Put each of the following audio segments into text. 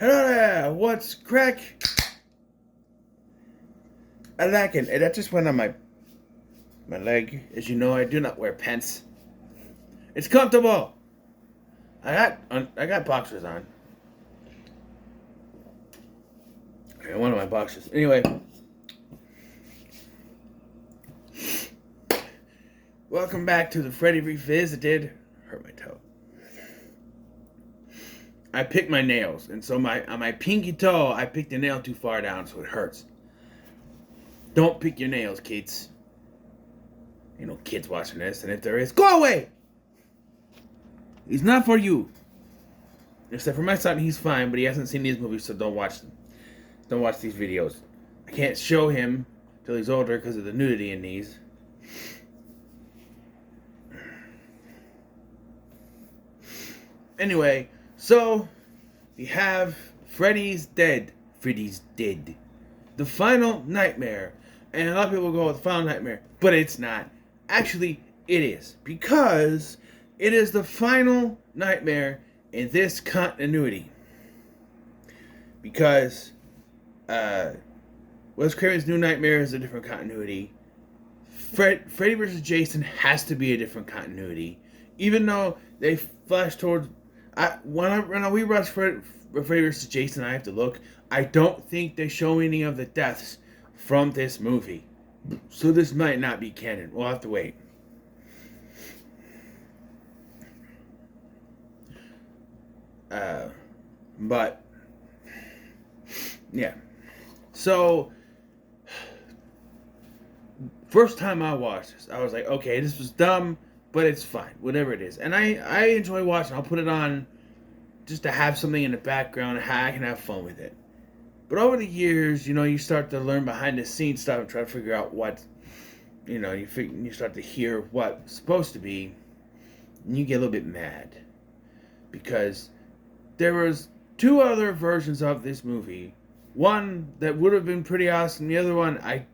Hello there, what's crack? I like it. That just went on my leg. As you know, I do not wear pants. It's comfortable. I got boxers on. Okay, one of my boxers. Anyway, welcome back to the Freddy Revisited. Hurt my toe. I picked my nails, and so on my pinky toe, I picked the nail too far down, so it hurts. Don't pick your nails, kids. Ain't no kids watching this, and if there is, go away. He's not for you. Except for my son, he's fine, but he hasn't seen these movies, so don't watch them. Don't watch these videos. I can't show him till he's older because of the nudity in these. Anyway, so we have Freddy's dead. Freddy's dead. The Final Nightmare. And a lot of people go with the Final Nightmare, but it's not. Actually, it is. Because it is the final nightmare in this continuity. Because Wes Craven's New Nightmare is a different continuity. Freddy vs. Jason has to be a different continuity. Even though they flash towards... when I rewatch Freddy vs. Jason, I have to look. I don't think they show any of the deaths from this movie. So this might not be canon. We'll have to wait. But yeah. So first time I watched this, I was like, okay, this was dumb, but it's fine, whatever it is. And I enjoy watching. I'll put it on just to have something in the background and I can have fun with it. But over the years, you start to learn behind the scenes stuff and try to figure out what, you start to hear what's supposed to be, and you get a little bit mad. Because there was two other versions of this movie. One that would have been pretty awesome. The other one, I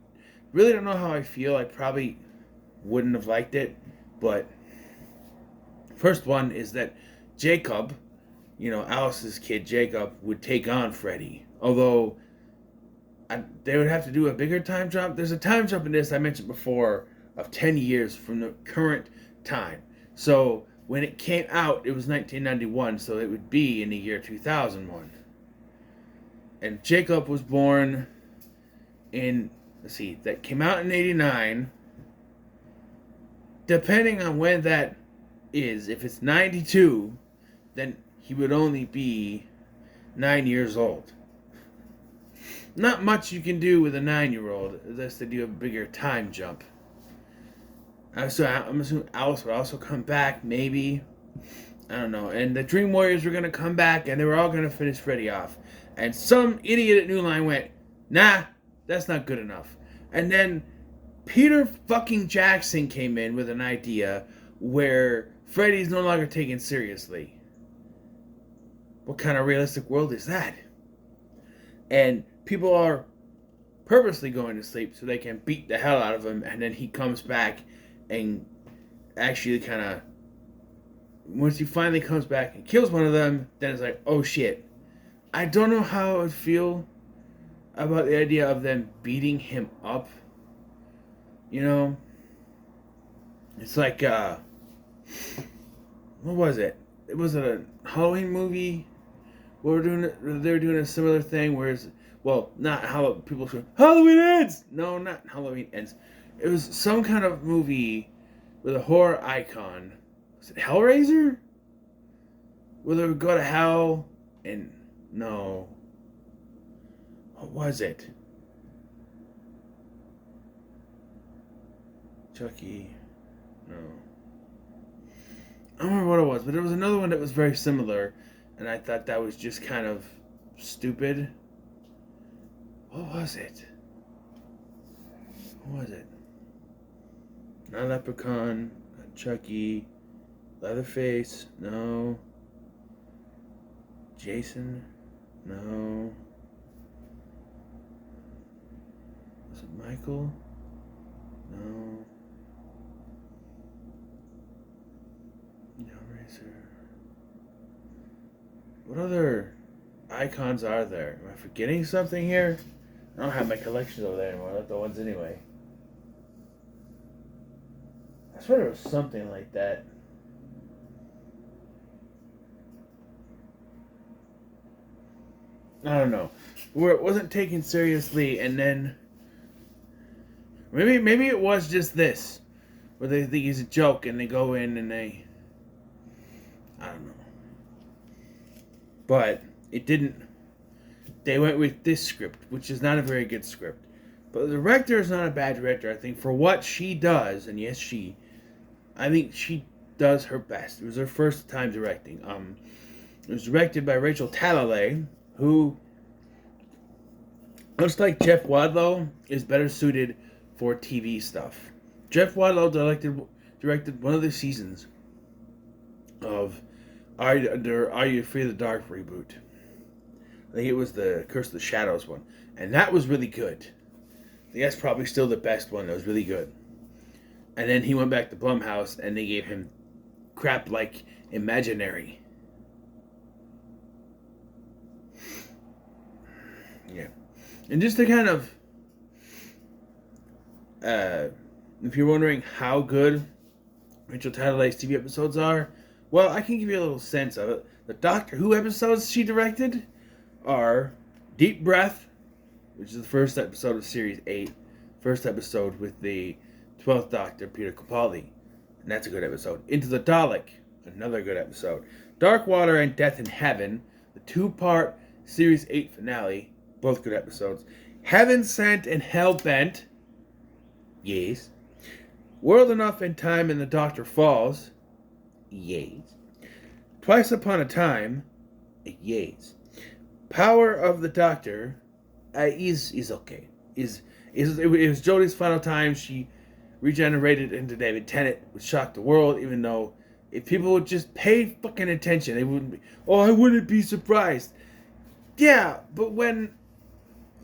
really don't know how I feel. I probably wouldn't have liked it. But first one is that Jacob, Alice's kid Jacob, would take on Freddy. Although they would have to do a bigger time jump. There's a time jump in this I mentioned before of 10 years from the current time. So when it came out, it was 1991, so it would be in the year 2001. And Jacob was born in, that came out in 89. Depending on when that is, if it's 92, then he would only be 9 years old. Not much you can do with a 9-year-old unless they do a bigger time jump. So I'm assuming Alice would also come back, maybe. I don't know. And the Dream Warriors were going to come back, and they were all going to finish Freddy off. And some idiot at New Line went, nah, that's not good enough. And then Peter fucking Jackson came in with an idea where Freddy's no longer taken seriously. What kind of realistic world is that? And people are purposely going to sleep so they can beat the hell out of him, and then he comes back and actually kind of, once he finally comes back and kills one of them, then it's like, oh shit. I don't know how I would feel about the idea of them beating him up. It's like, what was it? It was a Halloween movie where they're doing a similar thing where it's, well, not how people say, Halloween Ends! No, not Halloween Ends. It was some kind of movie with a horror icon. Was it Hellraiser? Where they would go to hell and... No. What was it? Chucky. No. I don't remember what it was, but there was another one that was very similar, and I thought that was just kind of stupid. What was it? What was it? Not Leprechaun, not Chucky, Leatherface, no. Jason, no. Was it Michael? No. Hellraiser. What other icons are there? Am I forgetting something here? I don't have my collections over there anymore. I left the ones anyway. I swear there was something like that. I don't know. Where it wasn't taken seriously, and then maybe it was just this, where they think he's a joke, and they go in and I don't know. But it didn't. They went with this script, which is not a very good script. But the director is not a bad director, I think, for what she does, and yes, I think she does her best. It was her first time directing. It was directed by Rachel Talalay, who looks like Jeff Wadlow is better suited for TV stuff. Jeff Wadlow directed one of the seasons of Are You Afraid of the Dark reboot. I think it was the Curse of the Shadows one. And that was really good. I think that's probably still the best one. That was really good. And then he went back to Blumhouse and they gave him crap like Imaginary. Yeah. And just to kind of, if you're wondering how good Rachel Tatalay's TV episodes are, well, I can give you a little sense of it. The Doctor Who episodes she directed are Deep Breath, which is the first episode of Series 8, first episode with the 12th Doctor, Peter Capaldi, and that's a good episode. Into the Dalek, another good episode. Dark Water and Death in Heaven, the two-part Series 8 finale, both good episodes. Heaven Sent and Hell Bent, yes. World Enough in Time and the Doctor Falls, yes. Twice Upon a Time, yes. Power of the Doctor, is okay. It was Jodie's final time. She regenerated into David Tennant, which shocked the world, even though if people would just pay fucking attention, they wouldn't be, oh, I wouldn't be surprised. Yeah, but when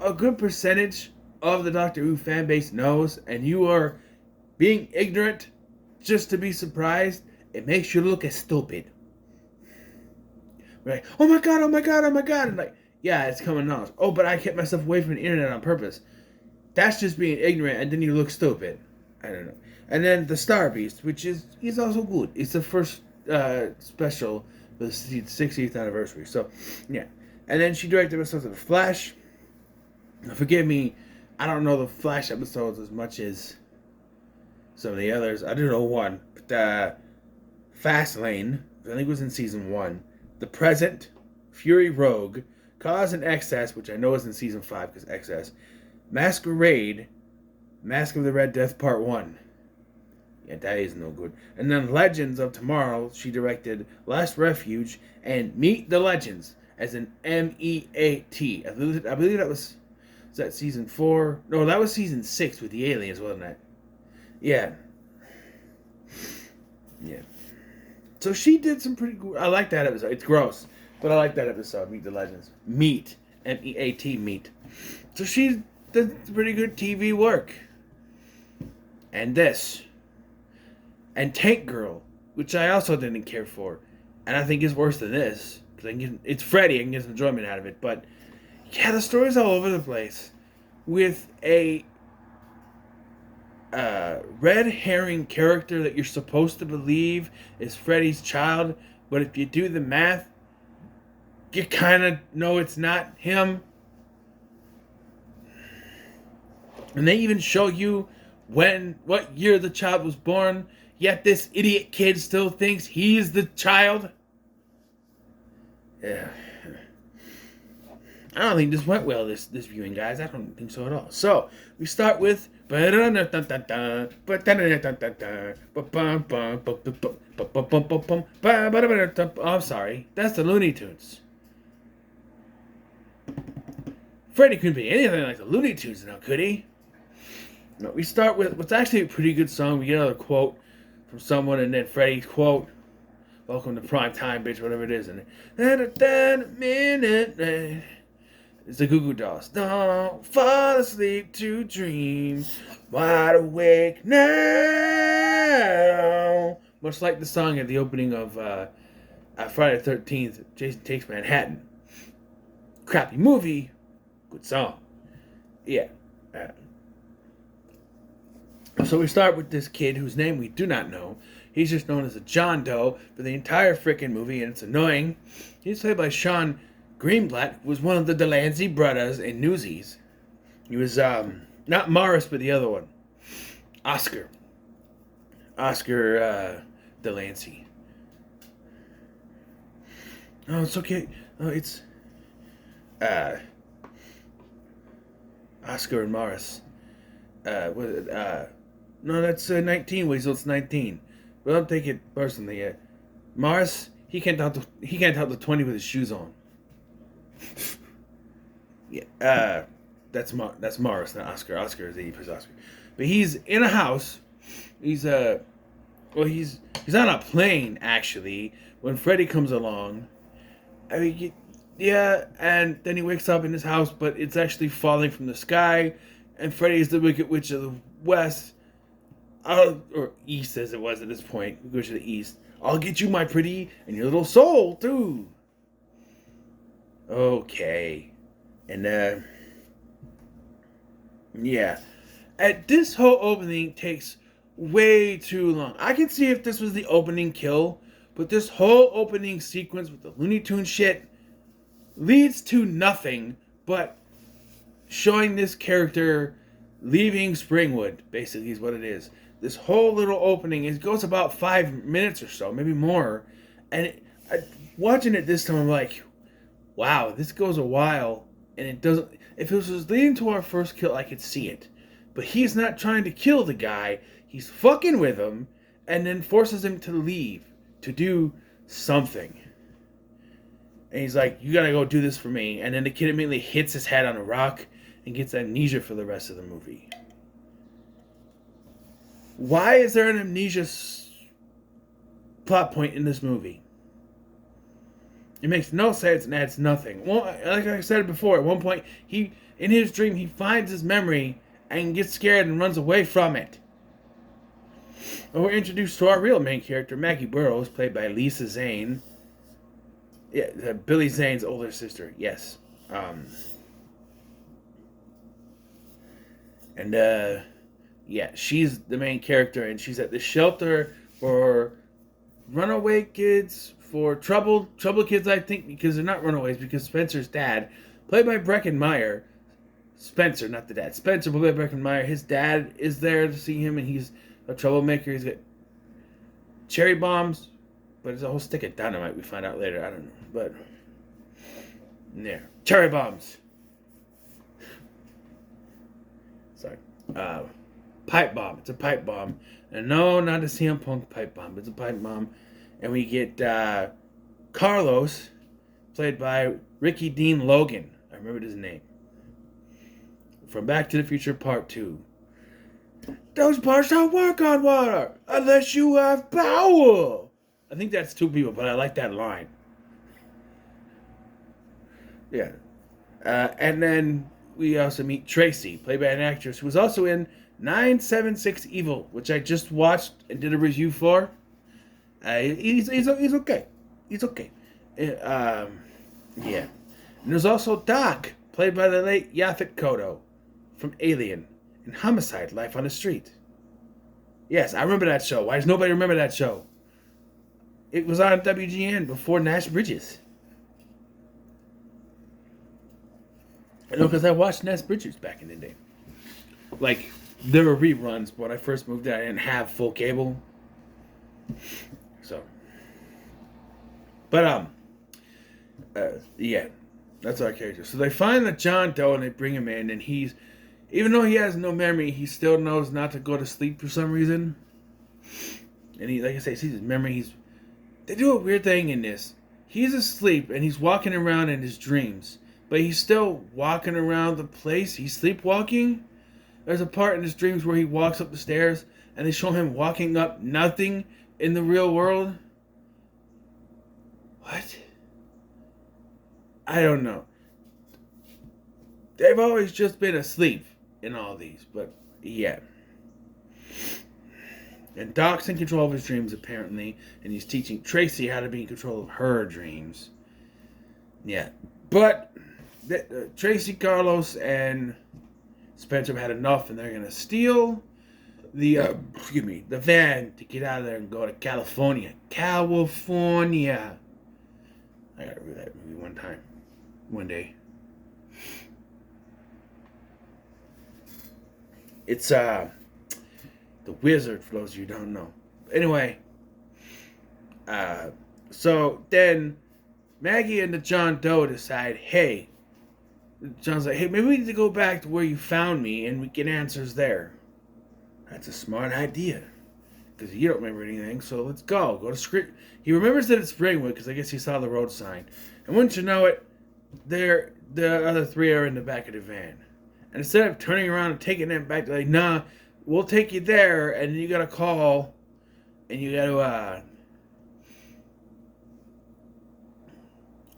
a good percentage of the Doctor Who fan base knows, and you are being ignorant just to be surprised, it makes you look as stupid. We're like, oh my god, oh my god, oh my god. And like, yeah, it's common knowledge. Oh, but I kept myself away from the internet on purpose. That's just being ignorant, and then you look stupid. I don't know. And then the Star Beast, which is also good. It's the first special for the 60th anniversary. So, yeah. And then she directed episodes of The Flash. Forgive me, I don't know the Flash episodes as much as some of the others. I do know one. But Fastlane, I think it was in season 1. The Present, Fury Rogue, Cause and Excess, which I know is in season 5 because Excess. Masquerade, Mask of the Red Death Part 1. Yeah, that is no good. And then Legends of Tomorrow, she directed Last Refuge and Meet the Legends as an MEAT. I believe that was that season 4? No, that was season 6 with the aliens, wasn't it? Yeah. Yeah. So she did some pretty cool. I like that episode. It's gross, but I like that episode. Meet the Legends. Meet. MEAT. Meet. So she did pretty good TV work. And this. And Tank Girl, which I also didn't care for. And I think is worse than this. Because it's Freddy. I can get some enjoyment out of it. But, yeah, the story's all over the place. With a red herring character that you're supposed to believe is Freddy's child, but if you do the math, you kind of know it's not him. And they even show you what year the child was born, yet this idiot kid still thinks he's the child. Yeah. I don't think this went well, this viewing, guys. I don't think so at all. So, we start with... I'm sorry. That's the Looney Tunes. Freddy couldn't be anything like the Looney Tunes now, could he? No, we start with what's actually a pretty good song. We get another quote from someone, and then Freddy's quote, "Welcome to prime time, bitch," whatever it is. And minute. It's the Goo Goo Dolls. Don't fall asleep to dream. Wide awake now. Much like the song at the opening of Friday the 13th, Jason Takes Manhattan. Crappy movie, good song. Yeah. So we start with this kid whose name we do not know. He's just known as a John Doe for the entire freaking movie, and it's annoying. He's played by Sean Greenblatt, who was one of the Delancey brothers in Newsies. He was, not Morris, but the other one. Oscar. Oscar, Delancey. Oh, it's okay. Oh, it's, Oscar and Morris. No, that's 19, Weasel. It's 19. But don't take it personally. Morris, he can't count the 20 with his shoes on. Yeah. That's Morris, not Oscar. Oscar is 80% Oscar. But he's in a house. He's he's on a plane actually when Freddy comes along. I mean, yeah, and then he wakes up in his house, but it's actually falling from the sky, and Freddy is the Wicked Witch of the West, or East as it was at this point. We go to the East. I'll get you, my pretty, and your little soul too. Okay, and yeah, this whole opening takes way too long. I can see if this was the opening kill, but this whole opening sequence with the Looney Tunes shit leads to nothing but showing this character leaving Springwood, basically is what it is. This whole little opening, it goes about 5 minutes or so, maybe more. And watching it this time, I'm like, wow, this goes a while. And it doesn't, if it was leading to our first kill, I could see it. But he's not trying to kill the guy. He's fucking with him and then forces him to leave to do something. And he's like, you gotta go do this for me. And then the kid immediately hits his head on a rock and gets amnesia for the rest of the movie. Why is there an amnesia plot point in this movie? It makes no sense and adds nothing. Well, like I said before, at one point, in his dream, he finds his memory and gets scared and runs away from it. And we're introduced to our real main character, Maggie Burroughs, played by Lisa Zane. Yeah, Billy Zane's older sister, yes. Yeah, she's the main character, and she's at the shelter for runaway kids, for troubled kids, I think, because they're not runaways, because Spencer's dad, played by Breckin Meyer, Spencer, not the dad, Spencer, played by Breckin Meyer, his dad is there to see him, and he's a troublemaker. He's got cherry bombs, but it's a whole stick of dynamite, we find out later, I don't know, but, yeah, cherry bombs. Sorry. Pipe bomb. It's a pipe bomb. And no, not a CM Punk pipe bomb. It's a pipe bomb. And we get Carlos, played by Ricky Dean Logan. I remembered his name. From Back to the Future Part 2. Those parts don't work on water unless you have power. I think that's two people, but I like that line. Yeah. And then we also meet Tracy, played by an actress who was also in 976 Evil, which I just watched and did a review for. He's okay. He's okay. Yeah. And there's also Doc, played by the late Yaphet Kotto from Alien and Homicide: Life on the Street. Yes, I remember that show. Why does nobody remember that show? It was on WGN before Nash Bridges. I know, because I watched Nash Bridges back in the day. Like, there were reruns, but when I first moved there, I didn't have full cable. So. But, yeah. That's our character. So they find the John Doe and they bring him in, and he's, even though he has no memory, he still knows not to go to sleep for some reason. And he, like I say, sees his memory. They do a weird thing in this. He's asleep and he's walking around in his dreams, but he's still walking around the place. He's sleepwalking. There's a part in his dreams where he walks up the stairs and they show him walking up nothing in the real world. What? I don't know. They've always just been asleep in all these, but yeah. And Doc's in control of his dreams, apparently, and he's teaching Tracy how to be in control of her dreams. Yeah. But Tracy, Carlos, and Spencer have had enough, and they're gonna steal the van to get out of there and go to California. California. I gotta read that movie one day. It's The Wizard, for those of you who don't know. Anyway, so then Maggie and the John Doe decide, hey, John's like, hey, maybe we need to go back to where you found me and we get answers there. That's a smart idea. Because you don't remember anything, so let's go. Go to Spring. He remembers that it's Springwood because I guess he saw the road sign. And wouldn't you know it, the other three are in the back of the van. And instead of turning around and taking them back, they're like, nah, we'll take you there, and you gotta call, and you gotta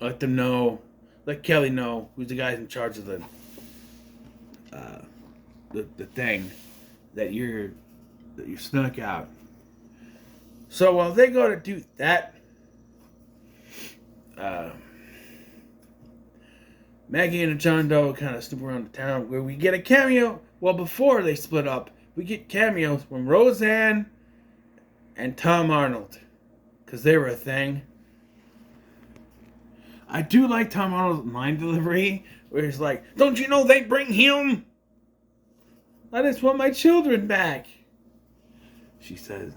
let them know, let Kelly know, who's the guy in charge of the thing that you snuck out. So while they go to do that, Maggie and John Doe kind of snoop around the town where we get a cameo. Well, before they split up, we get cameos from Roseanne and Tom Arnold because they were a thing. I do like Tom Arnold's line delivery where he's like, "Don't you know they bring him? I just want my children back." She says,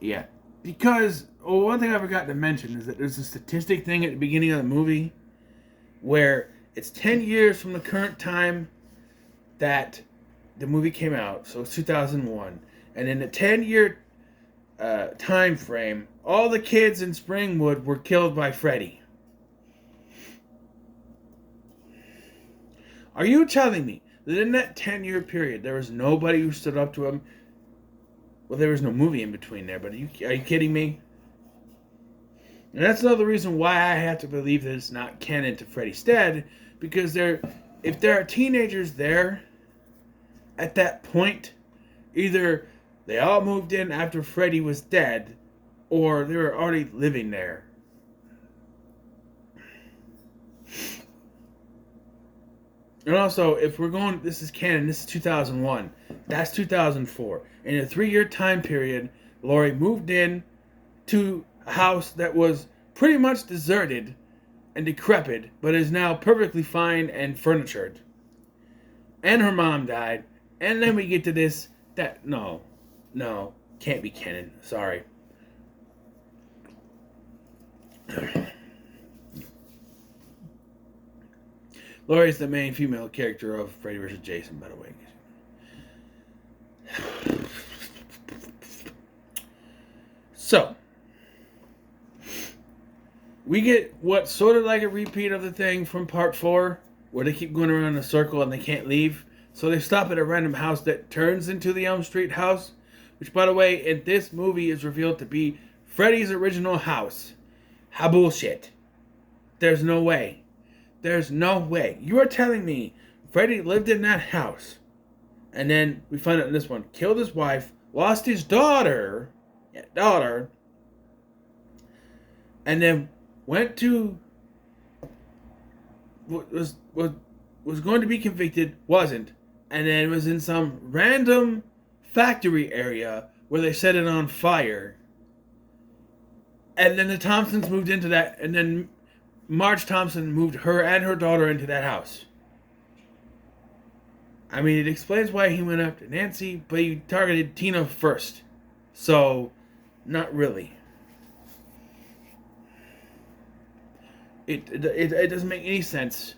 yeah. Because, one thing I forgot to mention is that there's a statistic thing at the beginning of the movie where it's 10 years from the current time that the movie came out. So it's 2001. And in the 10-year time frame, all the kids in Springwood were killed by Freddy. Are you telling me that in that 10-year period, there was nobody who stood up to him? Well, there was no movie in between there, but are you kidding me? And that's another reason why I have to believe that it's not canon to Freddy's Dead, because if there are teenagers there at that point, either they all moved in after Freddy was dead, or they were already living there. And also, if we're going, this is canon, this is 2001. That's 2004. In a 3-year time period, Laurie moved in to a house that was pretty much deserted and decrepit, but is now perfectly fine and furnitured. And her mom died. And then we get to this, no, can't be canon. Sorry. Laurie is the main female character of Freddy vs. Jason, by the way. So, we get what's sort of like a repeat of the thing from part 4, where they keep going around in a circle and they can't leave. So they stop at a random house that turns into the Elm Street house, which, by the way, in this movie is revealed to be Freddy's original house. How bullshit. There's no way. There's no way. You are telling me Freddy lived in that house, and then we find out in this one, killed his wife, lost his daughter, and then went to was going to be convicted, wasn't, and then was in some random factory area where they set it on fire, and then the Thompsons moved into that, and then Marge Thompson moved her and her daughter into that house. I mean, it explains why he went after Nancy, but he targeted Tina first. So, not really. It doesn't make any sense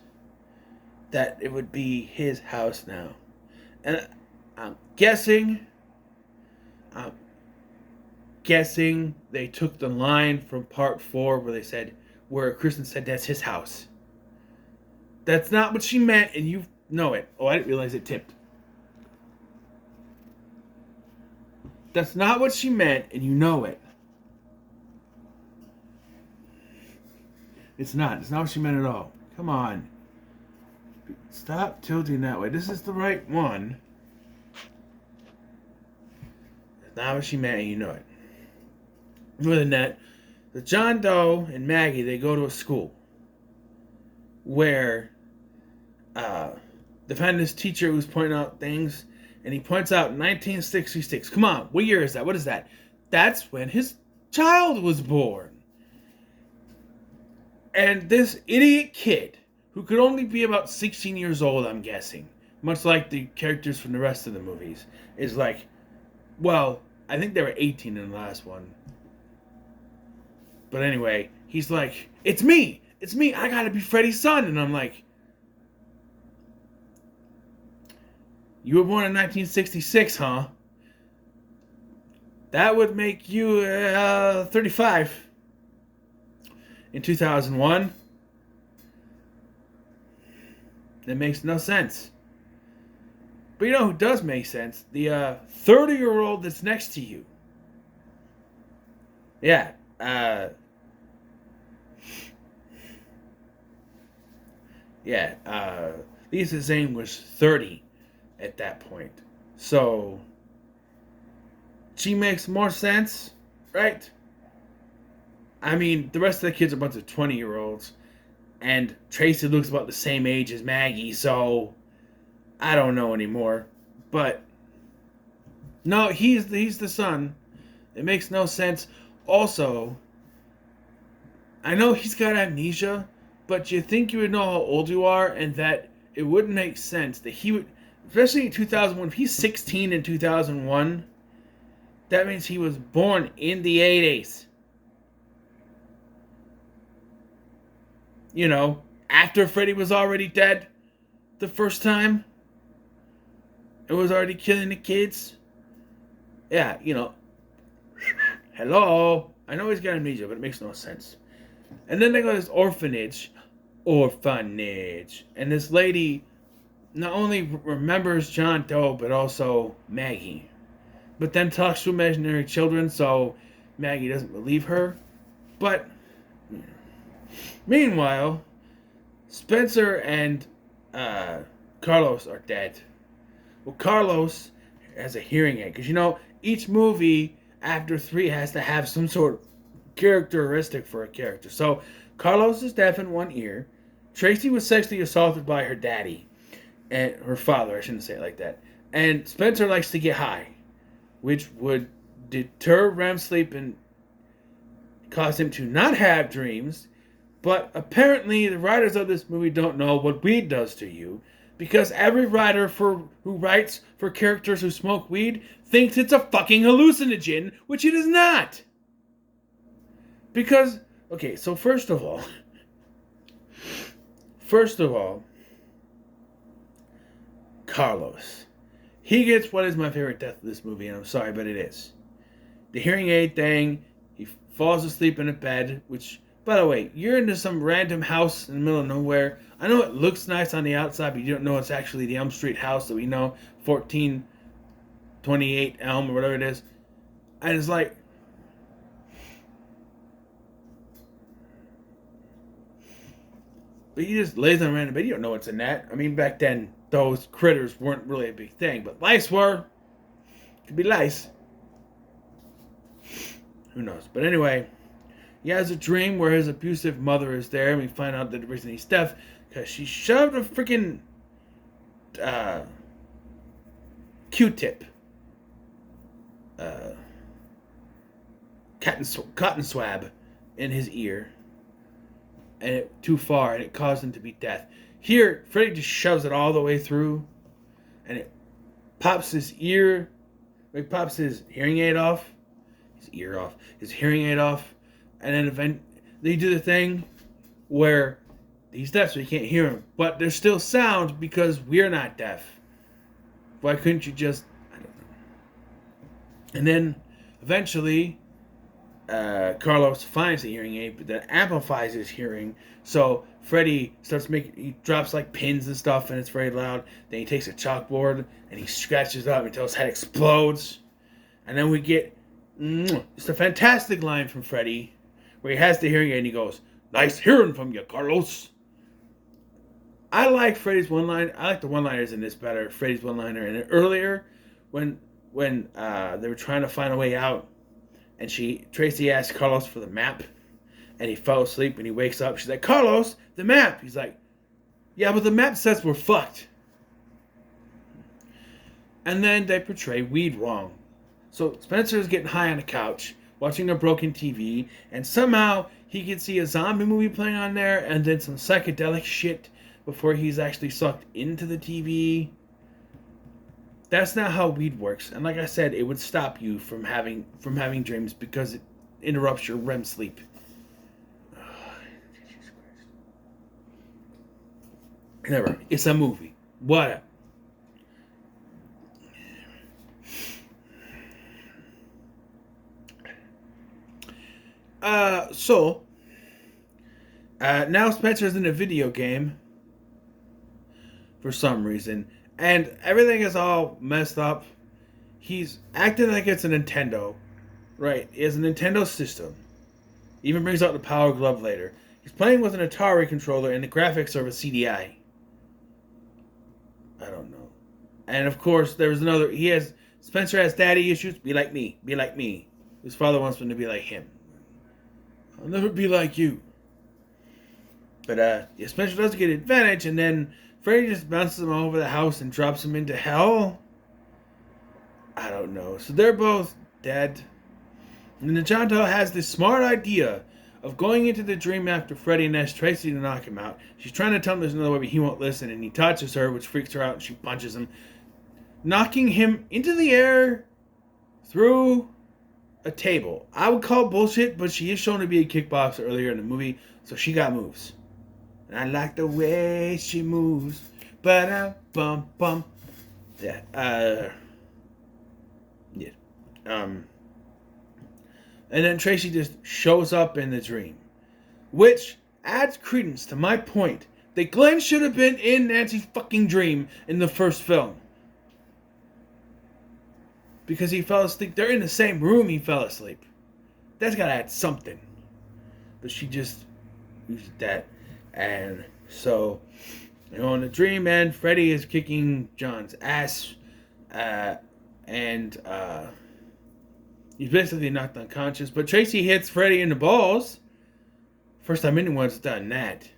that it would be his house now. And I'm guessing they took the line from part 4 where Kristen said that's his house. That's not what she meant, and you know it. Oh, I didn't realize it tipped. That's not what she meant, and you know it. It's not. It's not what she meant at all. Come on. Stop tilting that way. This is the right one. It's not what she meant, and you know it. More than that, the John Doe and Maggie, they go to a school where uh, defend his teacher who's pointing out things, and he points out 1966. Come on, what year is that? What is that? That's when his child was born. And this idiot kid, who could only be about 16 years old, I'm guessing, much like the characters from the rest of the movies, is like, well, I think they were 18 in the last one. But anyway, he's like, it's me, I gotta be Freddy's son. And I'm like, you were born in 1966, huh? That would make you 35. In 2001. That makes no sense. But you know who does make sense? The 30-year-old that's next to you. Yeah. Lisa Zane was 30 at that point. So, she makes more sense, right? I mean, the rest of the kids are a bunch of 20-year-olds. And Tracy looks about the same age as Maggie, so I don't know anymore. But no, he's the son. It makes no sense. Also, I know he's got amnesia, but you think you would know how old you are, and that it wouldn't make sense that he would, especially in 2001, if he's 16 in 2001, that means he was born in the 80s. You know, after Freddy was already dead the first time. It was already killing the kids. Yeah, you know. Hello. I know he's got amnesia, but it makes no sense. And then they go to this orphanage. And this lady not only remembers John Doe, but also Maggie. But then talks to imaginary children, so Maggie doesn't believe her. But meanwhile, Spencer and Carlos are dead. Well, Carlos has a hearing aid. Because, you know, each movie after 3 has to have some sort of characteristic for a character. So, Carlos is deaf in one ear. Tracy was sexually assaulted by her daddy. And her father, I shouldn't say it like that. And Spencer likes to get high, which would deter REM sleep and cause him to not have dreams. But apparently the writers of this movie don't know what weed does to you, because every writer who writes for characters who smoke weed thinks it's a fucking hallucinogen, which it is not. Because, okay, so first of all, Carlos. He gets what is my favorite death of this movie, and I'm sorry, but it is. The hearing aid thing, he falls asleep in a bed, which, by the way, you're into some random house in the middle of nowhere. I know it looks nice on the outside, but you don't know it's actually the Elm Street house that we know, 1428 Elm or whatever it is. And it's like, but he just lays on a random bed. You don't know what's in that. I mean, back then, those critters weren't really a big thing, but lice were. Could be lice. Who knows? But anyway, he has a dream where his abusive mother is there, and we find out that the reason he's deaf because she shoved a freaking Q-tip, cotton swab in his ear, and it too far, and it caused him to be deaf. Here, Freddy just shoves it all the way through, and it pops his ear. It pops his hearing aid off, his hearing aid off, and then they do the thing where he's deaf, so he can't hear him, but there's still sound because we're not deaf. Why couldn't you just? I don't know. And then eventually, Carlos finds the hearing aid, but that amplifies his hearing. So Freddy he drops like pins and stuff, and it's very loud. Then he takes a chalkboard and he scratches it up until his head explodes. And then we get just a fantastic line from Freddy, where he has the hearing aid and he goes, "Nice hearing from you, Carlos." I like Freddy's one-liner. I like the one-liners in this better. Freddy's one-liner in it earlier, when they were trying to find a way out, and Tracy asked Carlos for the map, and he fell asleep and he wakes up. She's like, "Carlos, the map." He's like, Yeah, but the map says we're fucked. And then they portray weed wrong. So Spencer is getting high on a couch, watching a broken TV, and somehow he can see a zombie movie playing on there and then some psychedelic shit before he's actually sucked into the TV. That's not how weed works. And like I said, it would stop you from having dreams because it interrupts your REM sleep. Never. It's a movie. Whatever. So now Spencer's in a video game for some reason, and everything is all messed up. He's acting like it's a Nintendo, right? It's a Nintendo system. Even brings out the Power Glove later. He's playing with an Atari controller, and the graphics are a CDI. I don't know. And of course, there's another. Spencer has daddy issues. Be like me. Be like me. His father wants him to be like him. I'll never be like you. But yeah, Spencer does get advantage, and then Freddy just bounces him over the house and drops him into hell. I don't know. So they're both dead. And then John Doe has this smart idea of going into the dream after Freddy and asks Tracy to knock him out. She's trying to tell him there's another way, but he won't listen, and he touches her, which freaks her out, and she punches him, knocking him into the air through a table. I would call bullshit, but she is shown to be a kickboxer earlier in the movie, so she got moves. And I like the way she moves. Ba-da-bum bum. Yeah. Yeah. And then Tracy just shows up in the dream, which adds credence to my point that Glenn should have been in Nancy's fucking dream in the first film. Because he fell asleep. They're in the same room, he fell asleep. That's gotta add something. But she just used that. And so, in the dream end, Freddy is kicking John's ass. And he's basically knocked unconscious. But Tracy hits Freddy in the balls. First time anyone's done that.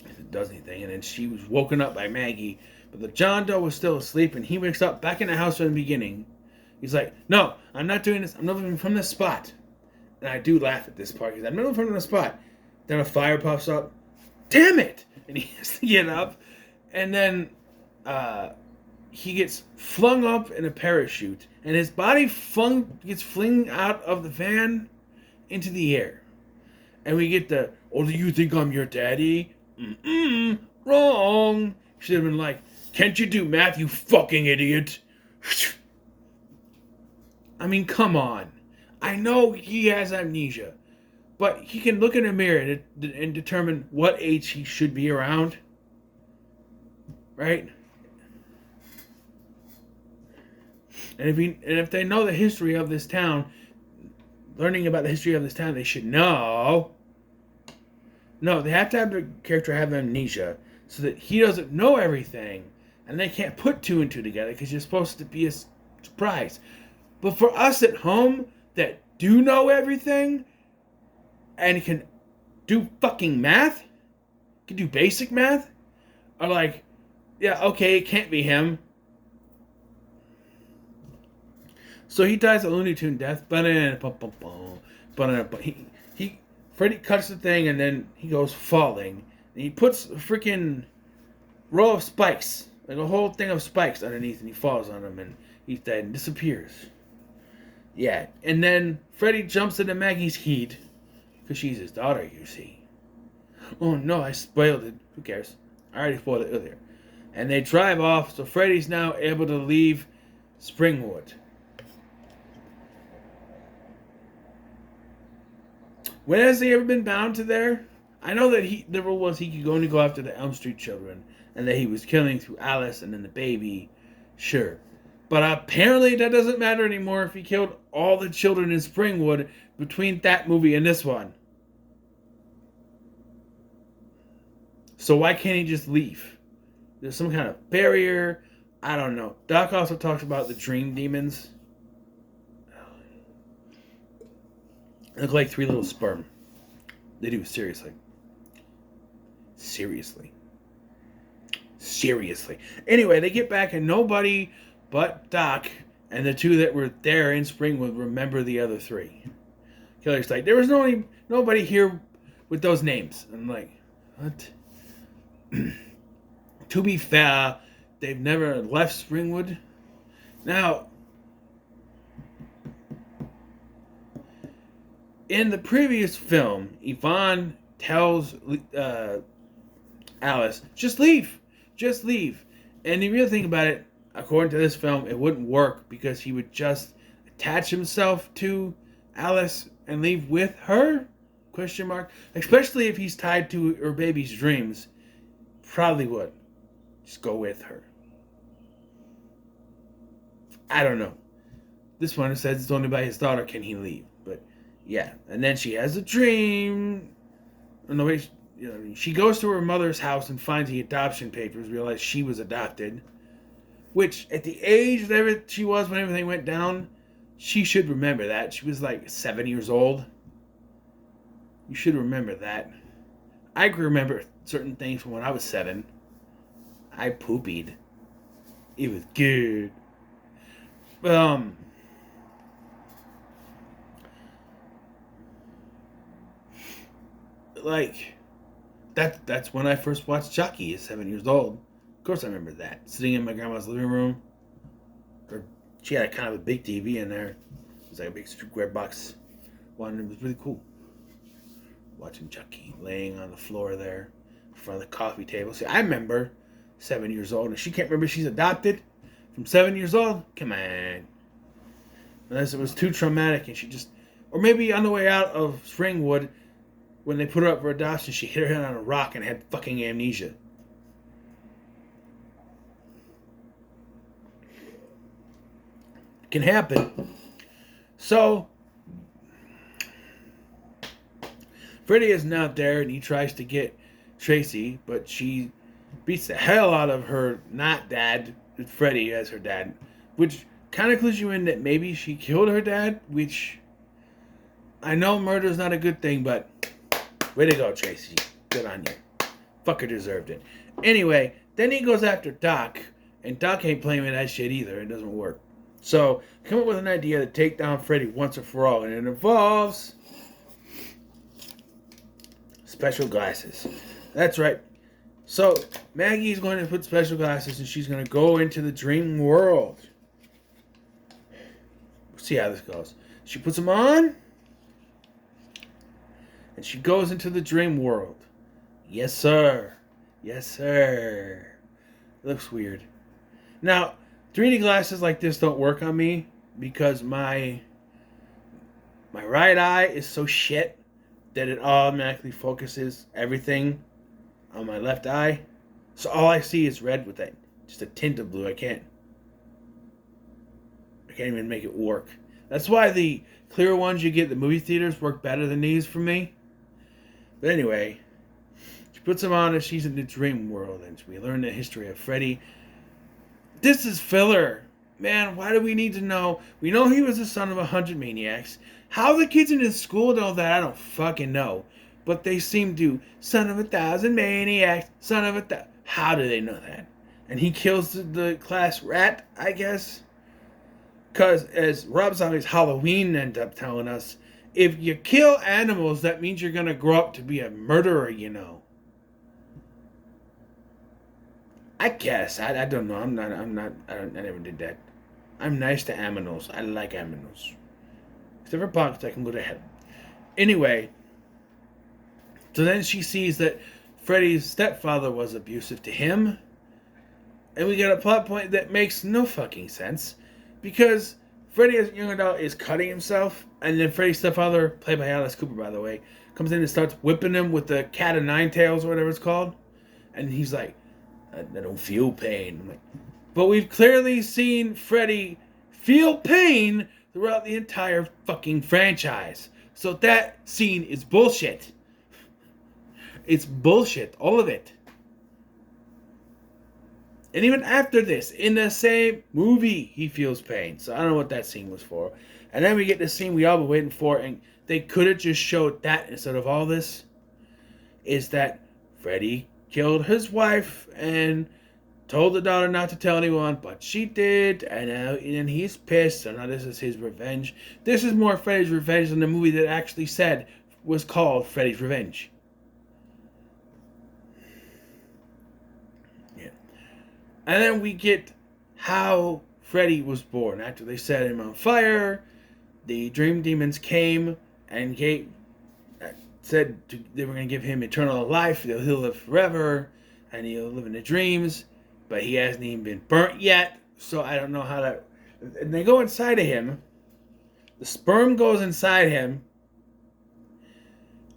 If it does anything. And then she was woken up by Maggie. But the John Doe was still asleep, and he wakes up back in the house from the beginning. He's like, no, I'm not doing this. I'm not moving from this spot. And I do laugh at this part, because I'm not moving from the spot. Then a fire pops up. Damn it! And he has to get up. And then he gets flung up in a parachute. And his body gets flung out of the van into the air. And we get the, oh, do you think I'm your daddy? Wrong. Should have been like, can't you do math, you fucking idiot? I mean, come on. I know he has amnesia, but he can look in a mirror and determine what age he should be around. Right? And if they know the history of this town, learning about the history of this town, they should know. No, they have to have the character have amnesia so that he doesn't know everything. And they can't put two and two together because you're supposed to be a surprise. But for us at home that do know everything and can do fucking math, can do basic math, are like, yeah, okay, it can't be him. So he dies a Looney Tune death. Freddy cuts the thing and then he goes falling. And he puts a freaking row of spikes, like a whole thing of spikes underneath, and he falls on them and he's dead and disappears. Yeah, and then Freddy jumps into Maggie's heat because she's his daughter, you see. Oh no, I spoiled it. Who cares? I already spoiled it earlier. And they drive off, so Freddy's now able to leave Springwood. When has he ever been bound to there? I know that the rule was he could only go after the Elm Street children, and that he was killing through Alice and then the baby. Sure. But apparently that doesn't matter anymore if he killed all the children in Springwood between that movie and this one. So why can't he just leave? There's some kind of barrier. I don't know. Doc also talks about the dream demons. They look like three little sperm. They do, seriously. Seriously. Seriously. Anyway, they get back and nobody but Doc and the two that were there in Springwood remember the other three. Kelly's like, there was nobody here with those names. I'm like, what? To be fair, they've never left Springwood. Now, in the previous film, Yvonne tells Alice, just leave. Just leave. And the real thing about it, according to this film, it wouldn't work because he would just attach himself to Alice and leave with her? Question mark. Especially if he's tied to her baby's dreams. Probably would. Just go with her. I don't know. This one says it's only by his daughter can he leave. But yeah. And then she has a dream. And the way she goes to her mother's house and finds the adoption papers, realizes she was adopted. Which, at the age that she was when everything went down, she should remember that. She was like 7 years old. You should remember that. I can remember certain things from when I was 7. I poopied. It was good. Like, that's when I first watched Chucky at 7 years old. Of course I remember that. Sitting in my grandma's living room. She had a kind of a big TV in there. It was like a big square box one. It was really cool. Watching Chucky laying on the floor there in front of the coffee table. See, I remember 7 years old. And she can't remember she's adopted from 7 years old? Come on. Unless it was too traumatic and she just... Or maybe on the way out of Springwood, when they put her up for adoption, she hit her head on a rock and had fucking amnesia. It can happen. So, Freddy is not there and he tries to get Tracy, but she beats the hell out of her not dad, Freddy as her dad, which kind of clues you in that maybe she killed her dad, which I know murder is not a good thing, but way to go, Tracy. Good on you. Fucker deserved it. Anyway, then he goes after Doc, and Doc ain't playing with that shit either. It doesn't work. So, come up with an idea to take down Freddy once and for all, and it involves special glasses. That's right. So, Maggie's going to put special glasses, and she's going to go into the dream world. We'll see how this goes. She puts them on, and she goes into the dream world. Yes, sir. Yes, sir. It looks weird. Now, 3D glasses like this don't work on me because my right eye is so shit that it automatically focuses everything on my left eye. So all I see is red with that. Just a tint of blue. I can't even make it work. That's why the clear ones you get at the movie theaters work better than these for me. But anyway, she puts them on and she's in the dream world, and we learn the history of Freddy. This is filler. Man, why do we need to know? We know he was the son of 100 maniacs. How the kids in his school know that, I don't fucking know. But they seem to, son of 1,000 maniacs, son of a... How do they know that? And he kills the class rat, I guess? Because, as Rob Zombie's Halloween ended up telling us, if you kill animals, that means you're going to grow up to be a murderer, you know. I guess. I don't know. I never did that. I'm nice to aminals. I like aminals. Except for punks, I can go to hell. Anyway, so then she sees that Freddy's stepfather was abusive to him. And we get a plot point that makes no fucking sense. Because Freddy as a young adult is cutting himself. And then Freddy's stepfather, played by Alice Cooper by the way, comes in and starts whipping him with the cat of nine tails or whatever it's called. And he's like, I don't feel pain. I'm like, but we've clearly seen Freddy feel pain throughout the entire fucking franchise. So that scene is bullshit. It's bullshit. All of it. And even after this, in the same movie, he feels pain. So I don't know what that scene was for. And then we get the scene we all been waiting for, and they could have just showed that instead of all this. Is that Freddy killed his wife and told the daughter not to tell anyone, but she did, and he's pissed. So now this is his revenge. This is more Freddy's Revenge than the movie that actually said was called Freddy's Revenge. Yeah. And then we get how Freddy was born. After they set him on fire, the dream demons came and said they were going to give him eternal life. He'll live forever, and he'll live in the dreams. But he hasn't even been burnt yet, so I don't know how that... And they go inside of him. The sperm goes inside him.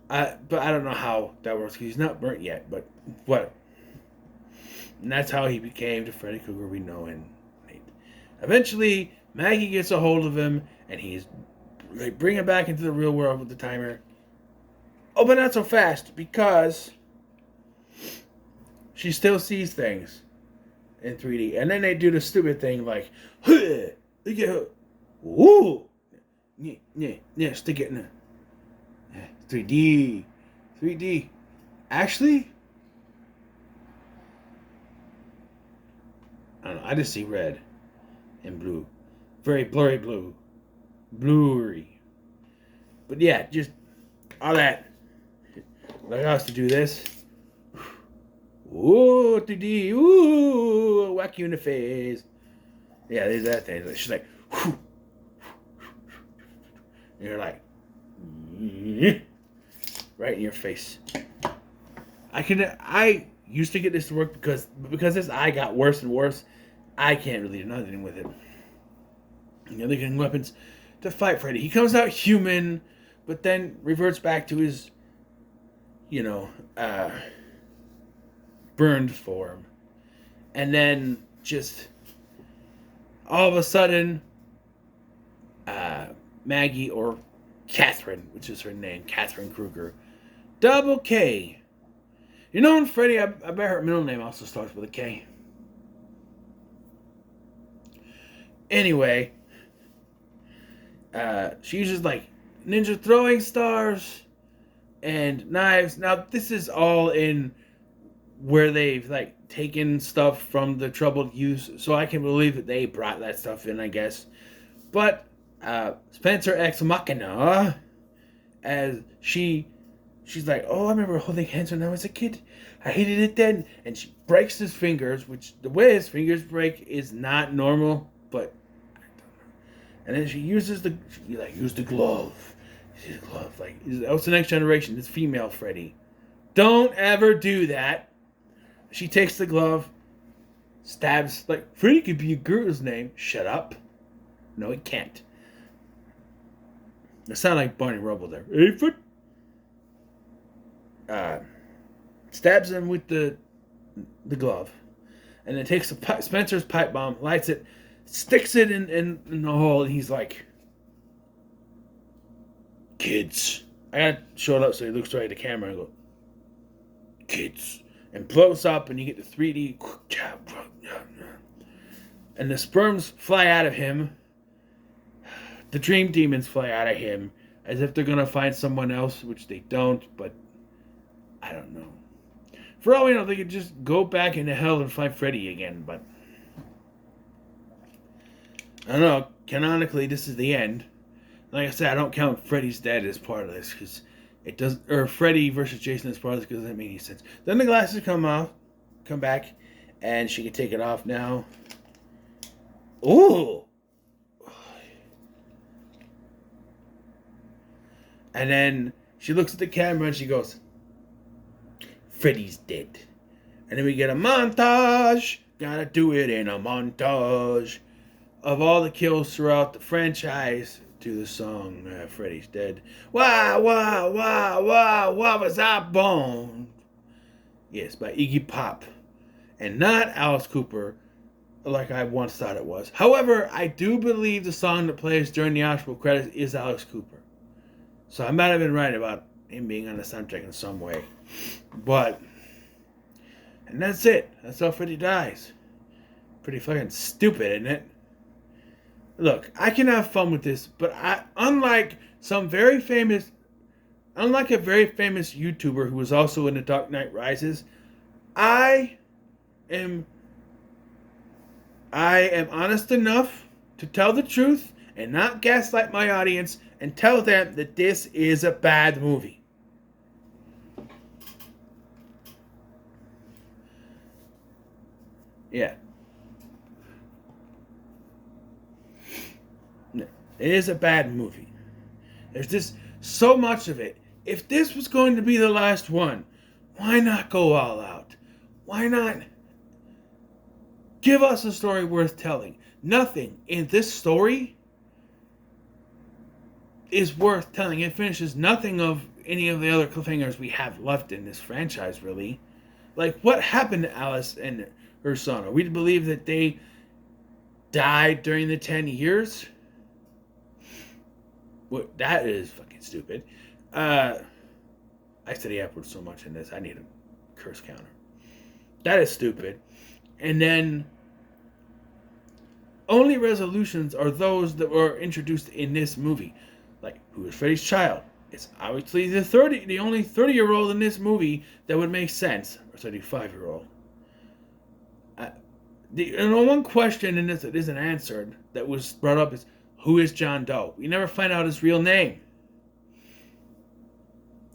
But I don't know how that works, because he's not burnt yet, but what? And that's how he became the Freddy Krueger we know and hate. Eventually, Maggie gets a hold of him, and they bring him back into the real world with the timer. Oh, but not so fast, because she still sees things in 3D. And then they do the stupid thing like, huh, ooh, yeah, stick it in 3D. Actually, I don't know, I just see red and blue. Very blurry blue. Blurry. But yeah, just all that. Like us to do this. Ooh, 3D, ooh, whack you in the face. Yeah, there's that thing. She's like, whoo. And you're like, right in your face. I used to get this to work because this eye got worse and worse. I can't really do nothing with it. You know, they're getting weapons to fight Freddy. He comes out human, but then reverts back to his, burned form. And then just all of a sudden, Maggie, or Catherine, which is her name, Catherine Krueger, Double K. You know, in Freddy, I bet her middle name also starts with a K. Anyway, she uses like ninja throwing stars and knives. Now, this is all in where they've like taken stuff from the Troubled Youth, so I can believe that they brought that stuff in, I guess. But Spencer Ex Machina, as she's like, oh, I remember holding hands when I was a kid. I hated it then, and she breaks his fingers, which the way his fingers break is not normal, but I don't know. And then she uses use the glove. Use the glove, like, what's the next generation? It's female Freddy. Don't ever do that. She takes the glove, stabs, like, Freddy could be a girl's name. Shut up. No, it can't. It sounded like Barney Rubble there. Hey, foot. Stabs him with the glove, and then takes Spencer's pipe bomb, lights it, sticks it in the hole, and he's like, kids. I gotta show it up so he looks right at the camera and go, kids. And blows up, and you get the 3D, and the sperms fly out of him. The dream demons fly out of him, as if they're gonna find someone else, which they don't, but I don't know. For all we know, they could just go back into hell and find Freddy again, but I don't know. Canonically, this is the end. Like I said, I don't count Freddy's dead as part of this, because it does, or Freddy versus Jason as part of this, because it doesn't make any sense. Then the glasses come back, and she can take it off now. Ooh! And then she looks at the camera and she goes, Freddy's dead. And then we get a montage. Gotta do it in a montage of all the kills throughout the franchise to the song Freddy's Dead. Wah, wah, wah, wah, wah was I born? Yes, by Iggy Pop. And not Alice Cooper, like I once thought it was. However, I do believe the song that plays during the actual credits is Alice Cooper. So I might have been right about him being on the soundtrack in some way. But, and that's it. That's how Freddy dies. Pretty fucking stupid, isn't it? Look, I can have fun with this, but unlike a very famous YouTuber who was also in The Dark Knight Rises, I am I am honest enough to tell the truth and not gaslight my audience and tell them that this is a bad movie. Yeah. It is a bad movie. There's just so much of it. If this was going to be the last one, why not go all out? Why not give us a story worth telling? Nothing in this story is worth telling. It finishes nothing of any of the other cliffhangers we have left in this franchise, really. Like, what happened to Alice and her son? Are we to believe that they died during the 10 years? What? That is fucking stupid. I said the F word so much in this, I need a curse counter. That is stupid. And then only resolutions are those that were introduced in this movie. Like, who is Freddy's child? It's obviously the only 30-year-old in this movie that would make sense, or 35-year-old. The one question in this that isn't answered that was brought up is, who is John Doe? We never find out his real name.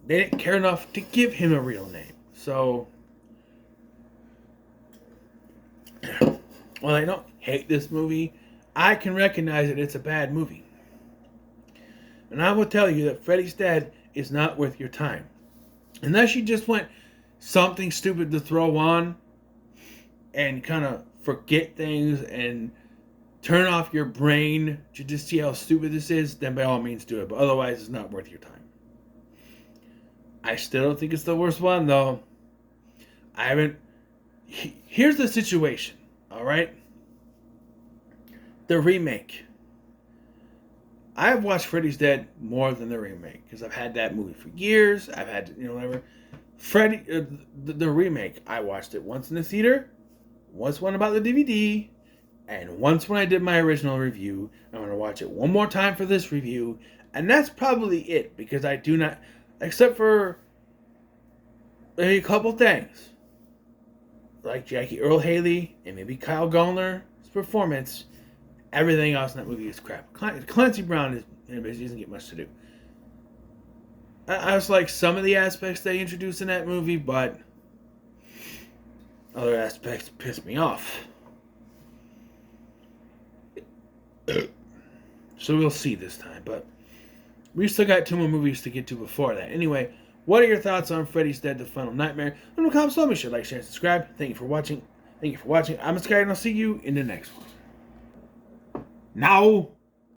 They didn't care enough to give him a real name. So, while I don't hate this movie, I can recognize that it's a bad movie. And I will tell you that Freddy's Dead is not worth your time. Unless you just want something stupid to throw on and kind of forget things and turn off your brain to just see how stupid this is, then by all means do it. But otherwise, it's not worth your time. I still don't think it's the worst one, though. I haven't... Here's the situation, alright? The remake. I've watched Freddy's Dead more than the remake, because I've had that movie for years. I've had, whatever. Freddy, the remake, I watched it once in the theater, once one about the DVD, and once when I did my original review. I'm going to watch it one more time for this review, and that's probably it, because I do not, except for a couple things, like Jackie Earle Haley and maybe Kyle Gallner's performance, everything else in that movie is crap. Clancy Brown doesn't get much to do. I was like some of the aspects they introduced in that movie, but other aspects piss me off. So we'll see this time, but we still got 2 more movies to get to before that. Anyway, what are your thoughts on Freddy's Dead: The Final Nightmare? In the comments below, make sure to like, share, and subscribe. Thank you for watching. I'm Sky, and I'll see you in the next one. Now.